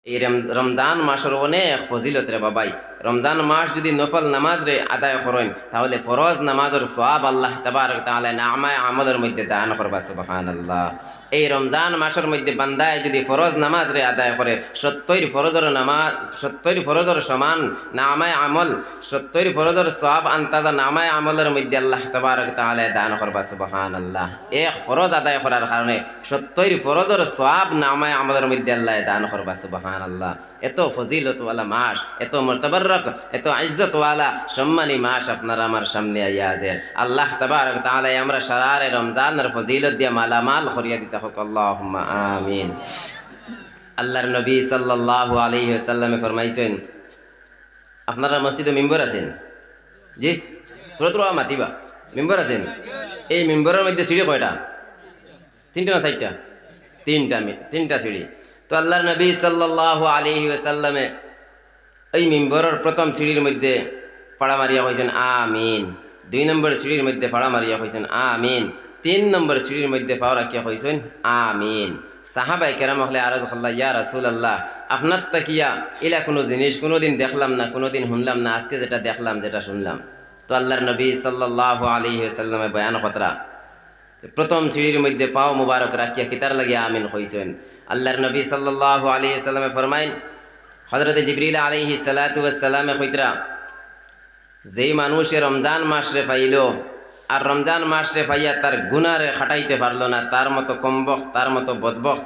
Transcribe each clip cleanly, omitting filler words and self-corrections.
এই রমজান মাসের অনেক ফজিলত রে বাবাই। রমজান মাস যদি নফল নামাজ রে আদায় করেন তাহলে ফরজ নামাজের সওয়াব আল্লাহ তাবারক তাআলা নামায়ে আমলের মধ্যে দান করবা সুবহানাল্লাহ। এই রমজান মাসের মধ্যে বান্দায় যদি ফরজ নামাজ রে আদায় করে 70 ফরজের নামাজ 70 ফরজের সমান নামায়ে আমল 70 ফরজের সওয়াব আন্তাজা নামায়ে আমলের মধ্যে আল্লাহ তাবারক তাআলা দান করবা সুবহানাল্লাহ। এক ফরজ আদায় করার কারণে 70 ফরজের সওয়াব নামায়ে আমলের মধ্যে আল্লাহ দান করবা সুবহানাল্লাহ। এত ফজিলতওয়ালা মাস, এত মুতাবাররক, এত ইজ্জতওয়ালা সম্মানী মাস আপনার আমার সামনে আইয়া আছে। আল্লাহ তাবারক তাআলা আমরা সারারে রমজানের ফজিলত দিয়ে মালামাল করিয়া দিতে হোক, আল্লাহুম্মা আমিন। আল্লাহর নবী সাল্লাল্লাহু আলাইহি ওয়াসাল্লামে ফরমাইছেন, আপনারা মসজিদে মেম্বার আছেন? জি, তোরা তোরা মাতিবা মেম্বার আছেন? এই মেম্বারের মধ্যে সিঁড়ি কয়টা? 3টা না 4টা? 3টা সিঁড়ি। তো আল্লাহর নবী সাল্লাল্লাহু আলাইহি ওয়াসাল্লামে এই মিম্বরের প্রথম সিঁড়ির মধ্যে পাড়া মারিয়া কইছেন আমিন। 2 নম্বর সিঁড়ির মধ্যে পাড়া মারিয়া কইছেন আমিন। 3 নম্বর সিঁড়ির মধ্যে পাও রাখিয়া কইছেন আমিন। সাহাবায়ে কেরাম হলে আরজ করলা, ইয়া রাসূলুল্লাহ, আপনার তাকিয়া এলা কোনো জিনিস কোনোদিন দেখলাম না, কোনোদিন শুনলাম না, আজকে যেটা দেখলাম, যেটা শুনলাম। তো আল্লাহর নবী সাল্লাল্লাহু আলাইহি ওয়াসাল্লামে বয়ান কতরা প্রথম সিঁড়ির মধ্যে পাও মুবারক রাখিয়া কিতার লাগিয়া আমিন কইছেন। আল্লাহর নবী সাল্লাল্লাহু আলাইহি ওয়াসাল্লামে ফরমাইন, হযরত জিবরিল আলাইহিস সালাতু ওয়াস সালামে কইতরা, যেই মানুষে রমজান মাসরে পাইল আর রমজান মাসরে পাইয়া তার গুনাহরে খাটাইতে পারলো না, তার মতো কমবখ, তার মতো বদবখ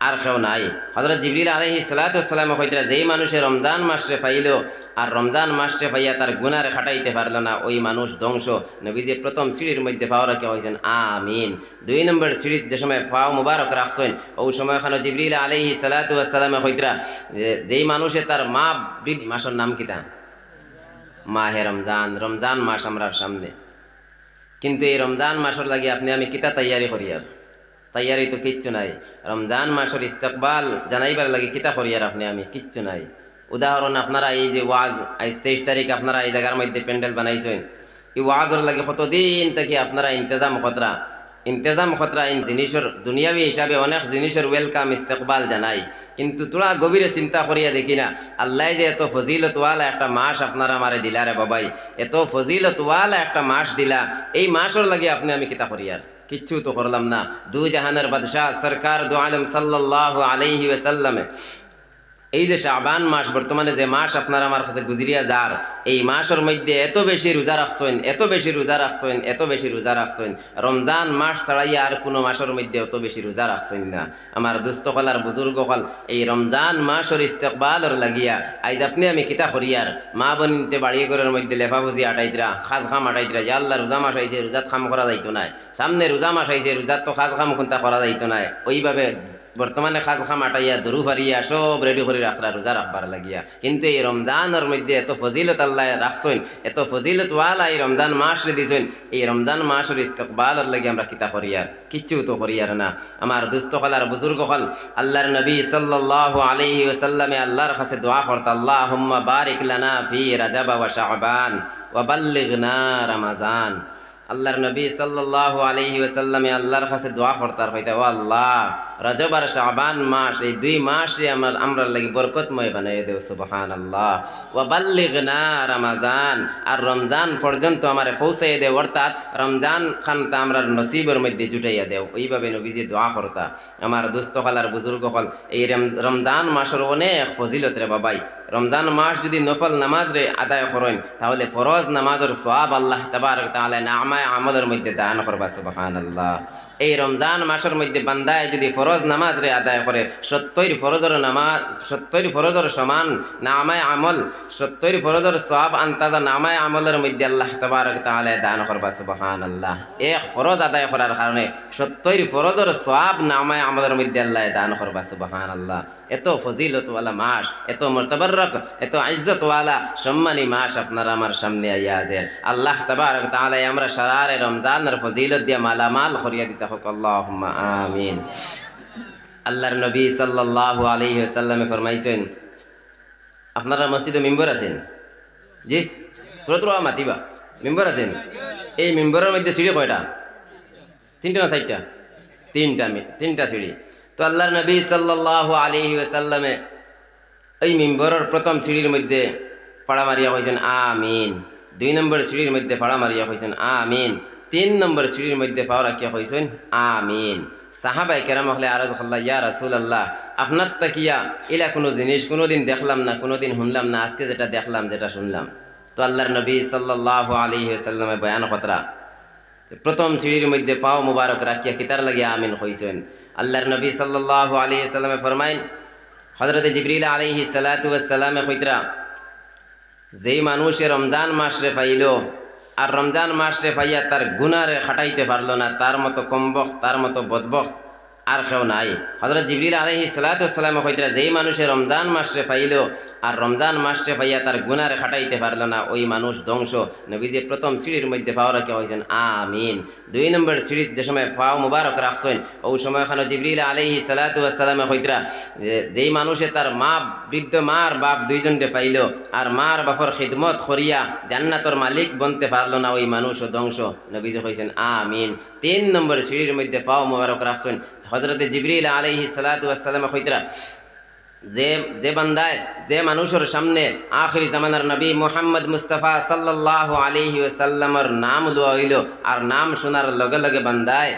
আর কেউ নাই। হযরত জিবরিল আলাইহিস সালাতু ওয়াস সালামে কইতরা, যেই মানুষে রমজান মাসরে পাইল আর রমজান মাসে পাইয়া তার গুনাহরে খাটাইতে পারলো না, ওই মানুষ ধ্বংস। নবীজি প্রথম সিঁড়ির মধ্যে পাও রাখা হয়েছেন আমিন। 2 নম্বর সিঁড়ির যে সময় পাও মুবারক রাখছেন, ওই সময় এখানে জিবরিল আলাইহিস সালাতু ওয়াস সালামে কইতরা, যেই মানুষে তার মা বৃদ্ধ মাসের নাম কিতা? মাহে রমজান। রমজান মাস আমরার সামনে, কিন্তু এই রমজান মাসের লাগি আপনি আমি কিতা তৈয়ারি করি? আর তৈয়ারি তো কিচ্ছু নাই। রমজান মাসের ইস্তকবাল জানাইবার লাগি কিতা করি? আর আপনি আমি কিচ্ছু নাই। উদাহরণ, আপনারা এই যে ওয়াজ আজ 23 তারিখ আপনারা এই জায়গার মধ্যে প্যান্ডেল বানাইছেন, এই ওয়াজের লাগে কতদিন থেকে আপনারা ইন্তজাম খতরা জিনিসের দুনিয়াবি হিসাবে অনেক জিনিসের ওয়েলকাম ইস্তকবাল জানাই, কিন্তু তোরা গভীরে চিন্তা করিয়া দেখি না আল্লাহ যে এত ফজিলতওয়ালা একটা মাস আপনারা আমারে দিলা রে বাবাই, এত ফজিলতওয়ালা একটা মাস দিলা, এই মাসের লাগে আপনি আমি কিতা করি? আর কিচ্ছু তো করলাম না। 2 জাহানের বাদশাহ সরকার দু আলম সাল্লাল্লাহু আলাইহি ওয়াসাল্লামে এই যে শাবান মাস বর্তমানে যে মাস আপনার আমার কাছে গুজরিয়া যার, এই মাসের মধ্যে এত বেশি রোজা রাখছেন, এত বেশি রোজা রাখছেন, এত বেশি রোজা রাখছেন, রমজান মাস ছাড়াইয়া আর কোনো মাসের মধ্যে অত বেশি রোজা রাখছেন না। আমার দুস্থ কলার বুজুর্গ কল এই রমজান মাসের ইস্তেকবালর লাগিয়া আইজ আপনি আমি কিতা করিয়ার মা বনিতে বাড়িয়ে ঘরের মধ্যে লেফা ভুজি আটাইতরা, খাস খাম আটাইতরা, যে আল্লাহ রোজা মাস আইছে, রোজাত খাম করা যাইতো না, সামনে রোজা মাস আইছে, রোজাত তো খাস খাম কোনটা করা যাইতো না। ওইভাবে বর্তমানে খাজ খাম আটাইয়া দরু ফারিয়া সব রেডি করে রাখরা রোজা রাখবার লাগিয়া, কিন্তু এই রমজানের মধ্যে এত ফজিলত আল্লাহ রাখছেন, এত ফজিলত ওয়ালা এই রমজান মাস দিছেন, এই রমজান মাসের ইস্তকবালের লাগে আমরা কিতা করিয়ার? কিচ্ছু তো করিয়ার না। আমার দুস্থ হলার বুজুর্গ হল আল্লাহর নবী সাল্লাল্লাহু আলাইহি ওয়াসাল্লামে আল্লাহর কাছে দোয়া করতে, আল্লাহুম্মা বারিক লানা ফি রাজাব ওয়া শাবান ওয়া বাল্লিগনা রমাজান। আল্লাহর নবী সাল্লাল্লাহু আলাইহি ওয়াসাল্লামে আল্লাহর কাছে দোয়া করতার হইতা, ও আল্লাহ, রজব আর শাবান মাস এই 2 মাসে আমরা লাগি বরকতময় বানাইয়া দেও, সুবহানাল্লাহ। ওয়া বাল্লিগনা রমাজান, আর রমজান পর্যন্ত আমারে পৌঁছাইয়া দেও, অর্থাৎ রমজান খানটা আমরা নসিবের মধ্যে জুটাইয়া দেও। এইভাবে নবীজি দোয়া করতা। আমার দুস্থ হলার বুজুর্গ হল এই রমজান মাসের অনেক ফজিলত রে বাবাই। রমজান মাস যদি নফল নামাজ রে আদায় করেন তাহলে ফরজ নামাজের সওয়াব আল্লাহ তাবারক তাআলা নামায়ে আমলের মধ্যে দান করবা, সুবহানাল্লাহ। এই রমজান মাসের মধ্যে বান্দায় যদি ফরজ নামাজ রে আদায় করে 70 ফরজের নামাজ 70 ফরজের সমান নামায়ে আমল 70 ফরজের সওয়াব আন্তাজা নামায়ে আমলের মধ্যে আল্লাহ তাবারক তাআলা দান করবা, সুবহানাল্লাহ। এক ফরজ আদায় করার কারণে 70 ফরজের সওয়াব নামায়ে আমলের মধ্যে আল্লাহ দান করবা, সুবহানাল্লাহ। এত ফজিলতওয়ালা মাস, এত মুতাবাররক, এত ইজ্জতওয়ালা সম্মানী মাস আপনার আমার সামনে আইয়া আছে। আল্লাহ তাবারক তাআলা আমরা সারারে রমজানের ফজিলত দিয়ে মালামাল করিয়া দিতে হোক, আল্লাহুম্মা আমিন। আল্লাহর নবী সাল্লাল্লাহু আলাইহি ওয়াসাল্লামে ফরমাইছেন, আপনারা মসজিদে মেম্বার আছেন? জি, তোরা তোরা মাতিবা মেম্বার আছেন? এই মেম্বারের মধ্যে সিঁড়ি কয়টা? 3টা না 4টা? 3টা সিঁড়ি। তো আল্লাহর নবী সাল্লাল্লাহু আলাইহি ওয়াসাল্লামে এই মিম্বরের প্রথম সিঁড়ির মধ্যে পাড়া মারিয়া কইছেন আমিন, 2 নম্বর সিঁড়ির মধ্যে পাড়া মারিয়া কইছেন আমিন, 3 নম্বর সিঁড়ির মধ্যে পাও রাখিয়া কইছেন আমিন। সাহাবায়ে কেরাম হলে আরজ আল্লাহ ইয়া রাসূলুল্লাহ, আপনার তাকিয়া এলা কোনো জিনিস কোনোদিন দেখলাম না, কোনোদিন শুনলাম না, আজকে যেটা দেখলাম যেটা শুনলাম। তো আল্লাহর নবী সাল্লাল্লাহু আলাইহি ওয়াসাল্লামের বয়ান কতরা প্রথম সিঁড়ির মধ্যে পাও মুবারক রাখিয়া কিতার লাগিয়া আমিন কইছেন। আল্লাহর নবী সাল্লাল্লাহু আলাইহি ওয়াসাল্লামে ফরমাইন, হযরত জিবরিল আলাইহিস সালাতু ওয়াস সালামে কইতরা, যেই মানুষে রমজান মাসরে পাইল আর রমজান মাসরে পাইয়া তার গুনারে খাটাইতে পারলো না, তার মতো কমবখ, তার মতো বদবখ আর কেউ নাই। হযরত জিবরিল আলাইহিস সালাতু ওয়াস সালামে কইতরা, যেই মানুষে রমজান মাসরে পাইল আর রমজান মাসে পাইয়া তার গুনারে খাটাইতে পারল না, ওই মানুষ ধ্বংস। নবীজি প্রথম সিঁড়ির মধ্যে পাও রাখে হয়েছেন আমিন। 2 নম্বর সিঁড়ির যে সময় পাও মুবারক রাখছেন, ওই সময় খানো জিবরিল আলাইহিস সালাতু ওয়াস সালামে কইতরা, যেই মানুষে তার মা, বৃদ্ধ মার বাপ দুইজনকে পাইল আর মার বাপর খিদমত করিয়া জান্নাতর মালিক বনতে পারল না, ওই মানুষও ধ্বংস। নবীজি কইছেন আমিন। 3 নম্বর সিঁড়ির মধ্যে পাও মুবারক রাখছেন, হযরত জিবরিল আলাইহিস সালাতু ওয়াস সালামে কইতরা, যে বান্দায়, যে মানুষের সামনে আখিরি জামানার নবী মুহাম্মদ মুস্তাফা সাল্লাল্লাহু আলাইহি ওয়াসাল্লামের নাম লওয়া হইল আর নাম শোনার লগে লগে বান্দায়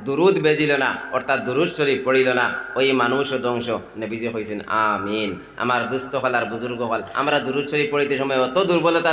দুরুদ বেজিল না, অর্থাৎ দুরুদ শরীফ পড়িল না, ওই মানুষও ধ্বংস। নবীজি কইছেন আমিন। আমার দুস্থ হল আর বুজুর্গ হল, আমরা দুরুদ শরীফ পড়িতে সময় অত দুর্বলতা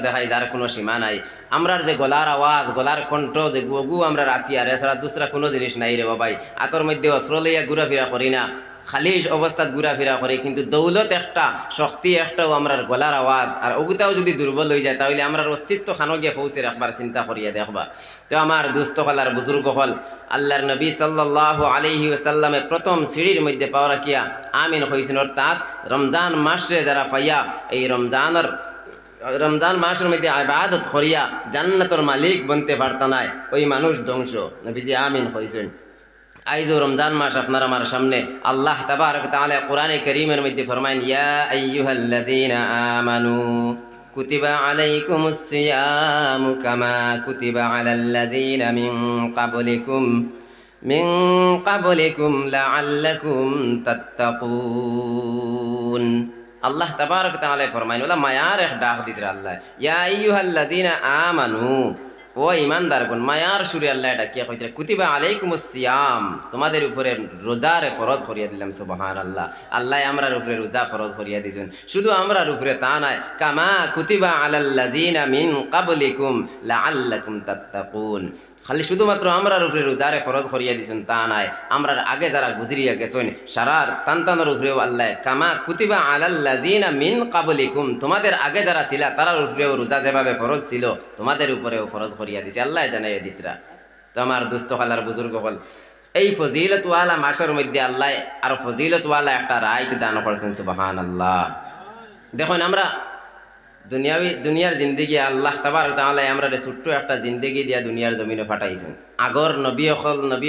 দেখাই যার কোনো সীমা নাই। আমরার যে গলার আওয়াজ, গলার কণ্ঠ, যে গু আমরা রাতি আর এছাড়া দুসরা কোনো জিনিস নাই রে বাবাই। আতর মধ্যে অস্ত্র লইয়া ঘুরাফিরা করি না, খালি অবস্থাত ঘুরাফিরা করে, কিন্তু দৌলত একটা, শক্তি একটাও আমরার গলার আওয়াজ আর ওগুতাও যদি দুর্বল হয়ে যায় তাহলে আমরার অস্তিত্ব খানো গিয়ে পৌঁছে রাখবার চিন্তা করিয়া দেখবা। তো আমার দুস্থ হল আর বুজুর্গ হল, আল্লাহর নবী সাল্লাল্লাহু আলাইহি ওয়াসাল্লামে প্রথম সিঁড়ির মধ্যে পাও রাখিয়া আমিন হইছেন। অর্থাৎ রমজান মাসে যারা পাইয়া এই রমজান মাসের মধ্যে ইবাদত করিয়া জান্নাতের মালিক বনতে পারত না, ওই মানুষ ধ্বংস। নবীজি আমিন হইছেন। আইজো রমজান মাস আপনার আমার সামনে, আল্লাহ তাবারক তাআলা কোরআনে কারীমের মধ্যে ফরমায়েন, ইয়া আইয়ুহাল্লাযীনা আমানু কুতিবা আলাইকুমুস সিয়ামু কামা কুতিবা আলাল্লাযীনা মিন ক্বাবলিকুম লাআল্লাকুম তাত্তাকুন। আল্লাহ তাবারক তাআলা ফরমায়েন, ওলা মায়ার এক ডাক দিতরা আল্লাহ, ইয়া আইয়ুহাল্লাযীনা আমানু, ও ইমানদারগণ, মায়ার সুরে আল্লাহ এটা কি কইতে, কুতিবা আলাইকুমুস সিয়াম, তোমাদের উপরে রোজার ফরজ করিয়া দিলাম। সুবহানাল্লাহ, আল্লাহ আমরার উপরে রোজা ফরজ করিয়া দিয়েছেন। শুধু আমরার উপরে তা নয়, কামা কুতিবা আলাল্লাযীনা মিন ক্বাবলিকুম লাআল্লাকুম তাত্তাকুন, খালি শুধুমাত্র আমরার উপরে রোজারে ফরজ করিয়া দিয়েছেন তা নাই, আমরার আগে যারা গুজরিয়া গেছেন সারার তান্তানোর উপরেও আল্লাহ কামা কুতিবা আলাল্লাযীনা মিন ক্বাবলিকুম, তোমাদের আগে যারা ছিল তারার উপরেও রোজা যেভাবে ফরজ ছিল তোমাদের উপরেও ফরজ করিয়া দিছে আল্লাহ জানাইয়া দিতরা। তো আমার দুস্থ হলার বুজুর্গ হল, এই ফজিলতওয়ালা মাসের মধ্যে আল্লাহ আর ফজিলতওয়ালা একটা রাইত দান করছেন। সুবহানাল্লাহ। দেখুন আমরা দুনিয়ার জিন্দগি আল্লাহ তাবারক তাআলা আমরা ছোট্ট একটা জিন্দগি দিয়া দুনিয়ার জমিনে পাঠাইছেন। আগর নবী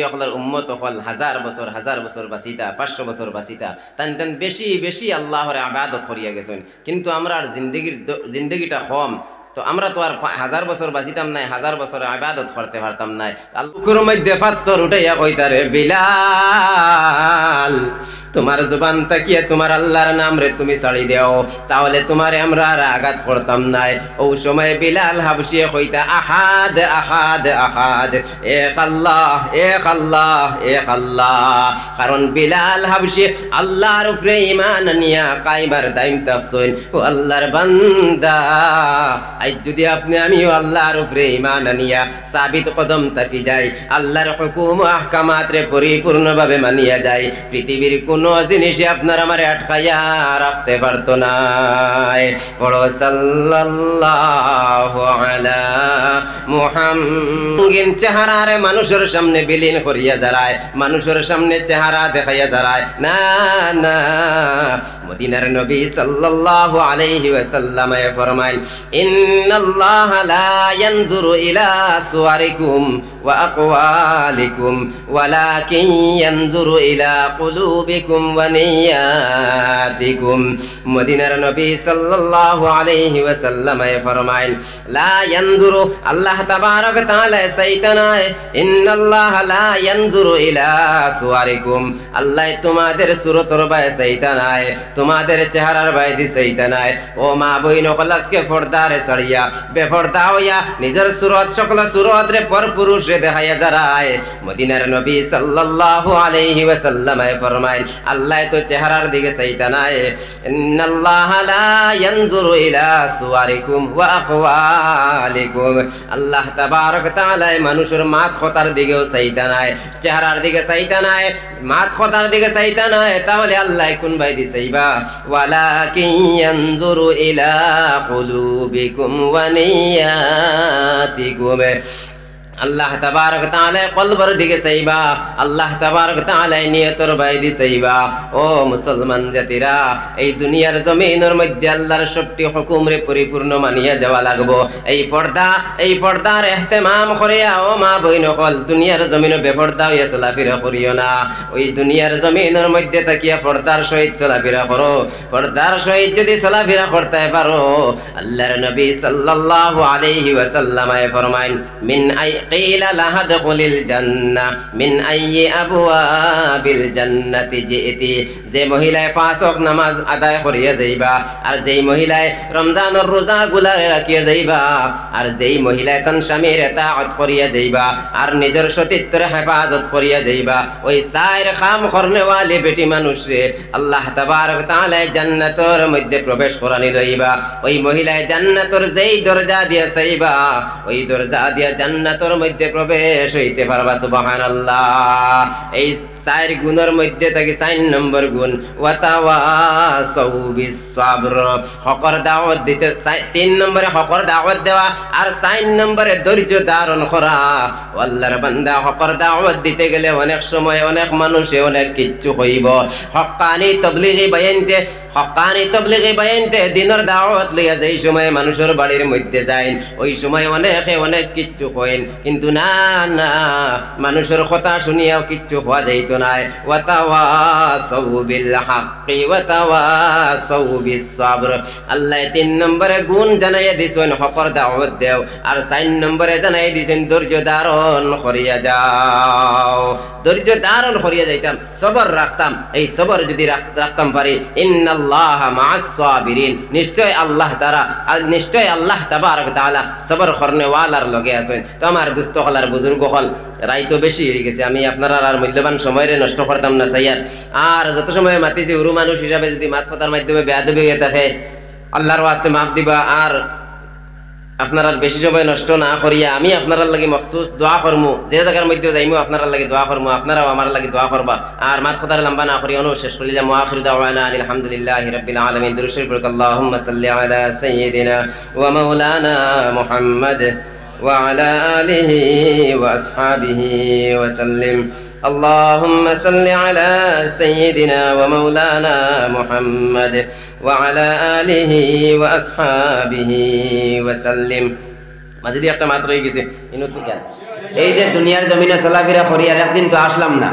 অকলের উম্মত অকল হাজার বছর বাঁচিতা, 500 বছর বাঁচিতা, তান বেশি আল্লাহর ইবাদত করিয়া গেছেন। কিন্তু আমরা জিন্দগিটা কম, তো আমরা তো আর 1000 বছর বাঁচিতাম নাই, 1000 বছর ইবাদত করতে পারতাম নাই। আল্লাহর মধ্যে পাত্তর উঠাইয়া কইতারে, বিলাল তোমার জবান তাকিয়ে তোমার আল্লাহর নাম রে তুমি ছাড়ি দেও, তাহলে তোমারে আমরা আর আঘাত করতাম নাই। ও সময় বিলাল হাবশিয়ে কইতা, আহাদ আহাদ আহাদ, এক আল্লাহ এক আল্লাহ এক আল্লাহ। কারণ বিলাল হাবশি আল্লাহর উপরে ঈমান নিয়া কায়বার দাইম তাকসইন, ও আল্লাহর বান্দা, আজ যদি আপনি আমিও আল্লাহর উপরে ঈমান নিয়া সাবিত কদম থাকি যাই, আল্লাহর হুকুম আহকামাত রে পরিপূর্ণভাবে মানিয়া যায়, পৃথিবীর কোন জিনিসে আপনার আমারে আটকাইয়া রাখতে পারতো না। বড় সাল্লাল্লাহু আলা মুহাম্মাদিন, চেহারারে মানুষের সামনে বিলীন করিয়া দাঁড়ায়, মানুষের সামনে চেহারা দেখাইয়া দাঁড়ায় না, না। মদিনার নবী সাল্লাল্লাহু আলাইহি ওয়াসাল্লাম ফরমায়, ইন্নাল্লাহা লা ইয়ানজুরু ইলা সুওয়ারিকুম ওয়া আকওয়ালিকুম ওয়ালাকিন ইয়ানজুরু ইলা কুলুবিকুম ওয়া নিয়াত। আনিয়াতিকুম। মদিনার নবী সাল্লাল্লাহু আলাইহি ওয়াসাল্লাম ফরমাইন, লা ইয়ানজুরু, আল্লাহ তাবারক তাআলা সাইতানায়, ইন্নাল্লাহা লা ইয়ানজুরু ইলা সুওয়ারিকুম, আল্লাহ তোমাদের সুরতর বাই সাইতানায়, তোমাদের চেহারার বাইদি সাইতানায়। ও মা বইন কলাসকে পর্দারে ছাড়িয়া বেপর্দা হইয়া নিজের সুরত সকল সুরত রে পর পুরুষে দেখাইয়া যারায়, মদিনার নবী সাল্লাল্লাহু আলাইহি ওয়াসাল্লাম ফরমাইন, আল্লাহ তো চেহারার দিকে সাইতানায়, ইন্নাল্লাহা লা ইয়ানজুরু ইলা সুওয়ারিকুম ওয়া আকওয়ালিকুম, আল্লাহ তাবারক তাআলা মানুষের মাত কথার দিকেও সাইতানায়, চেহারার দিকে সাইতানায়, মাত কথার দিকে সাইতানায়। তাহলে আল্লাহ কোন বাইদি সাইবা, ওয়ালাকিন ইয়ানজুরু ইলা কুলুবিকুম ওয়া নিয়াতিকুম, আল্লাহ তাবারক তাআলা কলবের দিকে চাইবা, আল্লাহ তাবারক তাআলা নিয়তর বাইদি চাইবা। ও মুসলমান জাতিরা, এই দুনিয়ার জমিনের মধ্যে আল্লাহর সবটি হুকুমরে পরিপূর্ণ মানিয়া যাওয়া লাগবো। এই পর্দার ইহতিমাম করিয়া ও মা বইন সকল, দুনিয়ার জমিনে বেপর্দা হইয়া চলাফেরা করিও না। ওই দুনিয়ার জমিনের মধ্যে থাকিয়া পর্দার সহিত চলাফেরা করো। পর্দার সহিত যদি চলাফেরা করতে পারো, আল্লাহর নবী সাল্লাল্লাহু আলাইহি ওয়াসাল্লাম ফরমাইন, মিন قيل لها ادخل الجنة من أي أبواب الجنة جئت, যে মহিলায় পাঁচ ওয়াক্ত নামাজ আদায় করিয়া যাইবা, আর যেই মহিলায় রমজানের রোজা গুলা রাখিয়া যাইবা, আর যেই মহিলায় তার স্বামীর ইতাআত করিয়া যাইবা, আর নিজের সতীত্বের হেফাজত করিয়া যাইবা, ওই চার কাম করনেওয়ালি বেটি মানুষরে আল্লাহ তাবারক তাআলা জান্নাতের মধ্যে প্রবেশ করানি লইবা। ওই মহিলায় জান্নাতের যেই দরজা দিয়া চাইবা, ওই দরজা দিয়া জান্নাতের মধ্যে প্রবেশ হইতে পারবা। সুবহানাল্লাহ। এই চার গুণের মধ্যে থেকে 4 নম্বর গুণ, ওয়াতাওয়াসাউ বিস-সাবর, হকর দাওয়াত দিতে। 3 নম্বরে হকর দাওয়াত দেওয়া, আর 4 নম্বরে ধৈর্য ধারণ করা। আল্লাহর বান্দা, হকর দাওয়াত দিতে গেলে অনেক সময় অনেক মানুষে অনেক কিচ্ছু কইব। হক্কানি তাবলীগি বায়ানতে দিনের দাওয়াত লইয়া যেই সময় মানুষের বাড়ির মধ্যে যায়, ওই সময় অনেকে অনেক কিচ্ছু কইন, কিন্তু না, মানুষের কথা শুনিয়াও কিচ্ছু হওয়া যাইত না। ওয়াতাওয়াসাউ বিল হাক্কি ওয়াতাওয়াসাউ বিস-সাবর, আল্লাহ 3 নম্বরে গুণ জানাইয়া দিছেন, হকর দাওয়াত দেও, আর 4 নম্বরে জানাই দিছেন ধৈর্য ধারণ করিয়া যাও। ধৈর্য ধারণ করিয়া যাইতাম, সবর রাখতাম। এই সবর যদি রাখতাম পারি, ইন্নাল্লাহা মা'আস সাবিরিন, নিশ্চয় আল্লাহ তাবারক তাআলা সবর করনেওয়ালার লগে আছেন। তো আমার দুস্থ হলার বুজুর্গ হল, রাইতো বেশি হয়ে গেছে, আমি আপনারা আর মূল্যবান সময়ের নষ্ট করতাম না চাইয়ার। আর যত সময় মাতিছি উরু মানুষ হিসাবে যদি মাত কথার মাধ্যমে বেয়াদবি হয়ে থাকে, আল্লাহর ওয়াস্তে মাফ দিবা। আর আপনারা বেশি সময় নষ্ট না করিয়া আমি আপনারা লাগি মখসুস দোয়া করমু, যে জায়গার মধ্যে যাইমু আপনারা লাগি দোয়া করমু, আপনারাও আমার লাগি দোয়া করবা। আর মাত কথার লম্বা না করিয়া শেষ করিলাম। আখিরু দাওয়ানা আলহামদুলিল্লাহি রাব্বিল আলামিন। দুরূদ শরীফ পড়ে আল্লাহুম্মা সাল্লি আলা সাইয়্যিদিনা ওয়া মাওলানা মুহাম্মদ ওয়া আলা আলিহি ওয়া আসহাবিহি ওয়া সাল্লিম। اللهم صل على سيدنا ومولانا محمد وعلى آله وأصحابه وسلم। মাঝে একটা মাত্র হয়ে গেছে, এই যে দুনিয়ার জমিনে চলাফেরা করি, আর একদিন তো আসলাম না।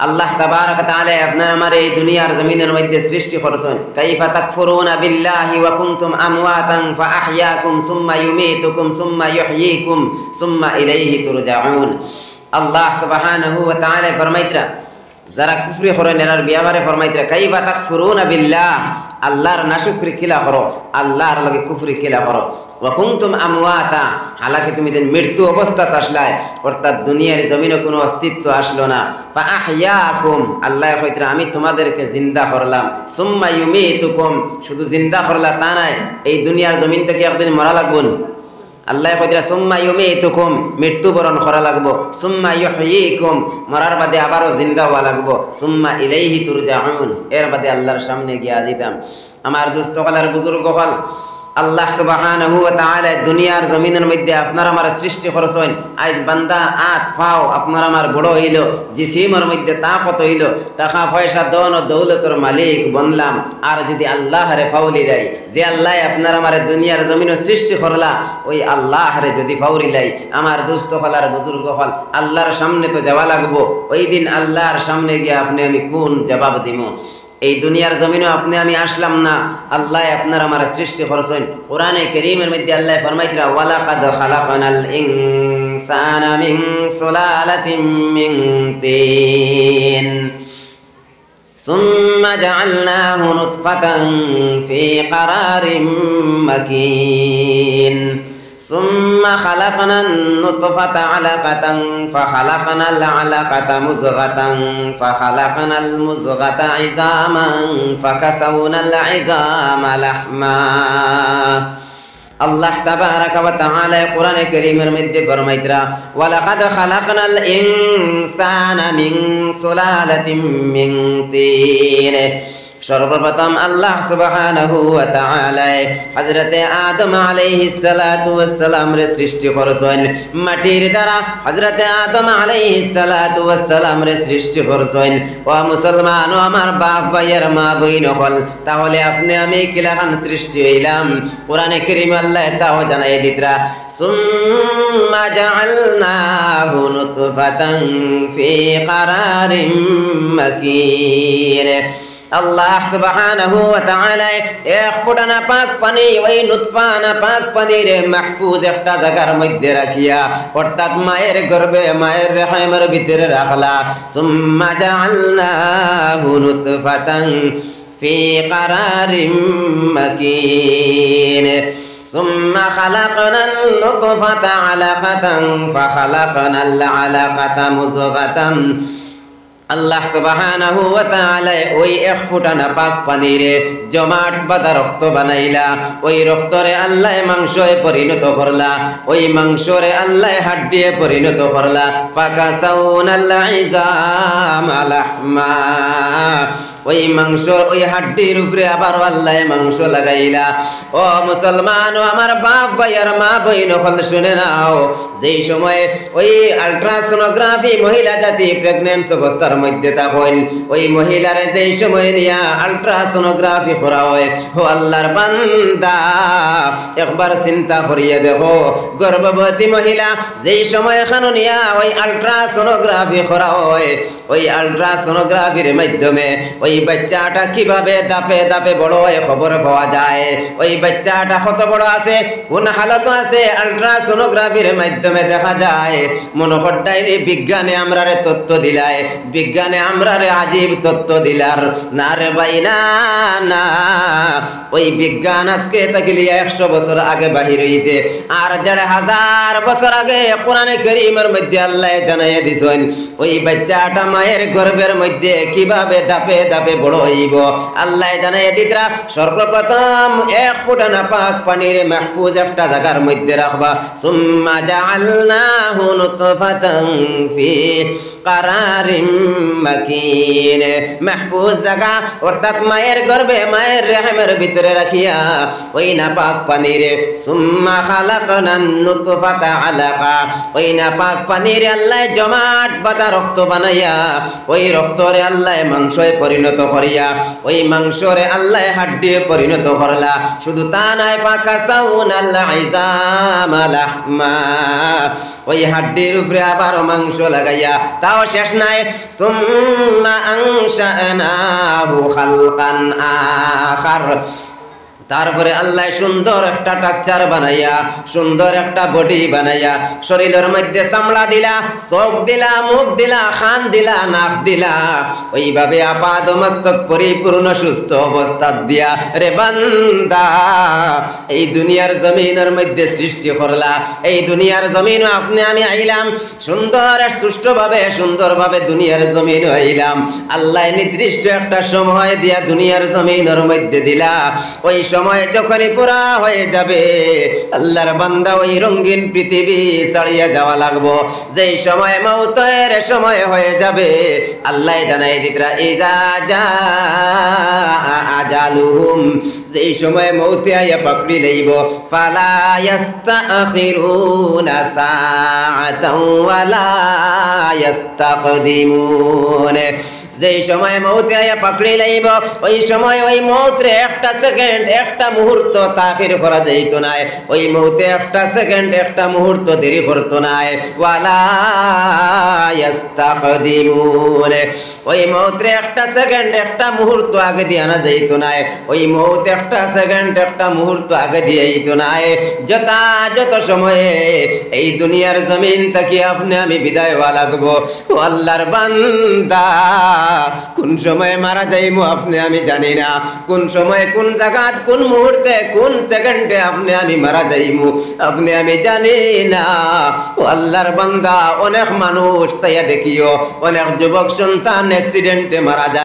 আল্লাহ তাবারক তাআলা আপনার আমার এই দুনিয়ার জমিনের মধ্যে সৃষ্টি করেছেন। কাইফা তাকফুরুনা বিল্লাহি ওয়া কুনতুম আমওয়াতান ফাআহইয়াকুম সুম্মা ইউমীতুকুম সুম্মা ইউহয়ীকুম সুম্মা ইলাইহি তুরজাউন। আল্লাহ সুবহানাহু ওয়া তাআলা ফরমাইতরা, যারা কুফরি করেন এরার বিয়াবারে ফরমাইতরা, কাইফা তাকফুরুনা বিল্লাহ, আল্লাহর নাশুকরি কিলা করো, আল্লাহর লগে কুফরি কিলা করো। ওয়া কুনতুম আমওয়াতা, হালাকি তুমি দিন মৃত্যু অবস্থাত আসলায়, অর্থাৎ দুনিয়ার জমিনে কোনো অস্তিত্ব আসলো না। ফাআহইয়াকুম, আল্লাহ কইতরা আমি তোমাদেরকে জিন্দা করলাম। সুম্মা ইউমীতুকুম, শুধু জিন্দা করলা তা নাই, এই দুনিয়ার জমিন থেকে একদিন মরা লাগবো। আল্লাহ কইতরা সুম্মা ইউমীতুকুম, মৃত্যুবরণ করা লাগবো। সুম্মা ইউহয়ীকুম, মরার বাদে আবারও জিন্দা হওয়া লাগবো। সুম্মা ইলাইহি তুরজাউন, এর বাদে আল্লাহর সামনে গিয়ে আজিতাম। আমার দুস্থ হলার বুজুর্গ হল, আল্লাহ সুবহানাহু ওয়া তাআলা দুনিয়ার জমিনের মধ্যে আপনার আমার সৃষ্টি করেছেন। আজ বান্দা আত পাও আপনার আমার বড় হইল, জিসিমের মধ্যে তাকত হইল, টাকা পয়সা দন ও দৌলতের মালিক বনলাম। আর যদি আল্লাহরে ফাউলি দেয়, যে আল্লাহ আপনার আমার দুনিয়ার জমিনে সৃষ্টি করলা, ওই আল্লাহরে যদি ফাউরি লাই, আমার দুস্থ হলার বুজুর্গ হল, আল্লাহর সামনে তো যাওয়া লাগবো। ওই দিন আল্লাহর সামনে গিয়ে আপনি আমি কোন জবাব দিব? এই দুনিয়ার জমিনে আপনি আমি আসলাম না, আল্লাহ আপনার আমার সৃষ্টি করছেন। কোরআনে কারীমের মধ্যে আল্লাহ ফরমাইতরা ওয়ালাকাদ খালাকনাল ইনসানা মিন সুলালাতিন মিন তিন সুম্মা জাআলনাহু নুতফাতান ফি ক্বারারিন মাকিন ثم خلقنا النطفة علقة فخلقنا العلقة مزغة فخلقنا المزغة عظاما فكسونا العظام لحما আল্লাহ তাবারাকা ওয়া তাআলা কোরআনে কারীমের মধ্যে ফরমাইতরা ওয়ালাকাদ খালাকনাল ইনসানা মিন সুলালাতিন মিন তিন। সর্বপ্রথম আল্লাহ সুবহানাহু ওয়া তাআলা হযরতে আদম আলাইহিস সালাতু ওয়াস সালাম রে সৃষ্টি করেছেন মাটির দ্বারা। হযরতে আদম আলাইহিস সালাতু ওয়াস সালাম রে সৃষ্টি করেছেন। ও মুসলমান, ও আমার বাপ ভাইয়ের মা বইন হল, তাহলে আপনি আমি কিলাখান সৃষ্টি হইলাম? কোরআনে কারীম আল্লাহ তাও জানাই দিতরা সুম্মা জাআলনাহু নুতফাতান ফি ক্বারারিন মাকিন। আল্লাহ সুবহানাহু ওয়া তাআলা এক ফোঁটা নাপাক পানি, ওই নুতফা নাপাক পানির মাহফুজ একটা জায়গার মধ্যে রাখিয়া, অর্থাৎ মায়ের গর্ভে মায়ের রহমের ভিতরে রাখলা। সুম্মা জাআলনাহু নুতফাতান ফি ক্বারারিন মাকিন সুম্মা খালাকনান নুতফাতা আলাকাতান ফাখালাকনাল আলাকাতা মুযগাতান। আল্লাহ সুবহানাহু ওয়া তাআলা ওই এক ফোঁটা নাপাক পানিরে জমাট বাঁধা রক্ত বানাইলা, ওই রক্তরে আল্লাহ মাংসে পরিণত করলা, ওই মাংসরে আল্লাহ হাড্ডিয়ে পরিণত করলা। ফাকাসাউনাল ইজামা লাহমা, ওই মাংস ওই হাড্ডির উপরে আবার আল্লাহ মাংস লাগাইলা। ও মুসলমান, ও আমার বাপ ভাইয়ার মা বইন হল, শুনে নাও, যেই সময় ওই আল্ট্রাসোনোগ্রাফি মহিলা জাতি প্রেগন্যান্স অবস্থার মধ্যে থাকেন, ওই মহিলারে যেই সময় নিয়া আল্ট্রাসোনোগ্রাফি করা হয়, ও আল্লাহর বান্দা একবার চিন্তা করিয়ে দেখো, গর্ভবতী মহিলা যেই সময় এখানে নিয়া ওই আল্ট্রাসোনোগ্রাফি করা হয়, ওই আল্ট্রাসোনোগ্রাফির মাধ্যমে ওই বাচ্চাটা কিভাবে দাপে দাপে বড় হয় খবর পাওয়া যায়। ওই বাচ্চাটা কত বড় আছে, কোন হালত আছে, আল্ট্রাসোনোগ্রাফির মাধ্যমে দেখা যায়। মনে করতাই বিজ্ঞানে আমরারে তথ্য দিলায়, বিজ্ঞানে আমরারে আজীব তথ্য দিলার না রে ভাই, না না, ওই বিজ্ঞান আজকে তাকিলিয়া 100 বছর আগে বাহির হইছে, আর 1500 বছর আগে কোরআনে কারীমের মধ্যে আল্লাহ জানাইয়া দিছেন ওই বাচ্চাটা মায়ের গর্ভের মধ্যে কিভাবে দাপে দাপে বড় হইব। আল্লাহ জানাইয়া দিতরা সর্বপ্রথম এক ফোঁটা নাপাক পানির মাহফুজ একটা জায়গার মধ্যে রাখবা। সুম্মা জাআলনাহু নুতফাতান ফি ক্বারারিন মাকিন, মাহফুজ জায়গা অর্থাৎ মায়ের গর্ভে মায়ের রহমের ভিতরে রাখিয়া ওই নাপাক পানিরে সুম্মা খালাকনান নুতফাতা আলাকা, ওই নাপাক পানিরে আল্লাহ জমাট বাঁধা রক্ত বানাইয়া ওই রক্তরে আল্লাহ মাংসে পরিণত করিয়া ওই মাংসরে আল্লাহ হাড্ডিয়ে পরিণত করলা। শুধু তা নয়, ফাকাসাউনাল ইজামা লাহমা, ওই হাড্ডির উপরে আবার মাংস লাগাইয়া, তাও শেষ নাই, সুম্মা আনশানাহু খালকান আখার, তারপরে আল্লাহ সুন্দর একটা টাকচার বানাইয়া, সুন্দর একটা বডি বানাইয়া, শরীরের মধ্যে চামড়া দিলা, চোখ দিলা, মুখ দিলা, কান দিলা, নাক দিলা, ওইভাবে আপাদ মস্তক পরিপূর্ণ সুস্থ অবস্থা দিয়া রে বান্দা এই দুনিয়ার জমিনের মধ্যে সৃষ্টি করলা। এই দুনিয়ার জমিন আপনি আমি আইলাম, সুন্দর সুষ্ঠুভাবে সুন্দরভাবে দুনিয়ার জমিন আইলাম। আল্লাহ নির্দিষ্ট একটা সময় দিয়া দুনিয়ার জমিনের মধ্যে দিলা। ওই সময় যখনই পুরা হয়ে যাবে আল্লাহর বান্দা ওই রঙিন পৃথিবী ছাড়িয়ে যাওয়া লাগবো। যেই সময় মওতের সময় হয়ে যাবে আল্লাহ জানাই দিতরা ইজা জা আজালুহুম, যেই সময় মওতে আইয়া পাকড়ি লইব, ফালা ইস্তাখিরুনা সাআতান ওয়ালা ইস্তাকদিমুন, যেই সময় মৌতে আয়া পাকড়ি লাইব ওই সময় ওই মৌতরে একটা সেকেন্ড একটা মুহূর্ত তাখির করা যাইতো না, ওই মৌতে একটা সেকেন্ড একটা মুহূর্ত দেরি করতো না। ওয়ালা ইস্তাকদিমুন, ওই মৌতরে একটা সেকেন্ড একটা মুহূর্ত আগে দিয়ে আনা যাইতো না, ওই মৌত একটা সেকেন্ড একটা মুহূর্ত আগে দিয়ে আইতো না। যত সময়ে এই দুনিয়ার জমিন থেকে আপনি আমি বিদায় হওয়া লাগবো, ও আল্লাহর বান্দা কোন সময় মারা যাইবো আপনি আমি জানি না, কোন সময় কোন জায়গাত কোন মুহূর্তে কোন সেকেন্ডে আপনি আমি মারা যাইবো আপনি আমি জানি না। ও আল্লাহর বান্দা, অনেক মানুষ চাইয়া দেখিও অনেক যুবক সন্তান অ্যাক্সিডেন্টে মারা যায়।